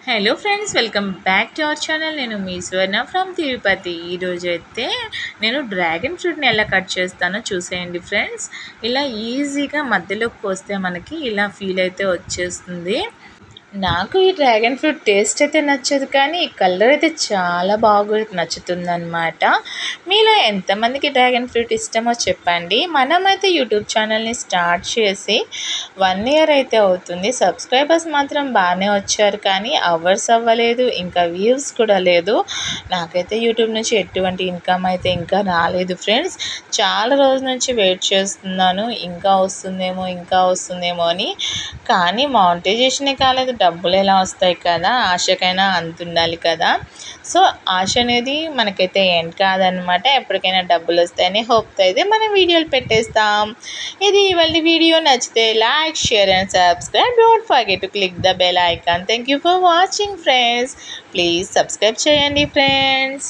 Hello friends, welcome back to our channel. నేను మీ స్వర్ణ from Tirupati. ఈరోజైతే నేను డ్రాగన్ ఫ్రూట్ని ఎలా కట్ చేస్తానో చూసేయండి ఫ్రెండ్స్. ఇలా ఈజీగా మధ్యలోకి పోస్తే మనకి ఇలా ఫీల్ అయితే వచ్చేస్తుంది. నాకు ఈ డ్రాగన్ ఫ్రూట్ టేస్ట్ అయితే నచ్చదు, కానీ ఈ కలర్ అయితే చాలా బాగా నచ్చుతుందన్నమాట. మీలో ఎంతమందికి డ్రాగన్ ఫ్రూట్ ఇష్టమో చెప్పండి. మనమైతే యూట్యూబ్ ఛానల్ని స్టార్ట్ చేసి 1 ఇయర్ అయితే అవుతుంది. సబ్స్క్రైబర్స్ మాత్రం బాగానే వచ్చారు, కానీ అవర్స్ అవ్వలేదు, ఇంకా వ్యూస్ కూడా లేదు. నాకైతే యూట్యూబ్ నుంచి ఎటువంటి ఇన్కమ్ అయితే ఇంకా రాలేదు ఫ్రెండ్స్. చాలా రోజుల నుంచి వెయిట్ చేస్తున్నాను, ఇంకా వస్తుందేమో అని. కానీ మానిటైజేషనే కాలేదు, డబ్బులు ఎలా వస్తాయి కదా, ఆశకైనా అంత ఉండాలి కదా. సో ఆశ అనేది మనకైతే ఎండ్ కాదనమాట. ఎప్పటికైనా డబ్బులు వస్తాయని హోప్తో అయితే మనం వీడియోలు పెట్టేస్తాం. ఇది ఇవాళ వీడియో. నచ్చితే like, share and subscribe. Don't forget to click the bell icon. Thank you for watching friends. Please subscribe చేయండి ఫ్రెండ్స్.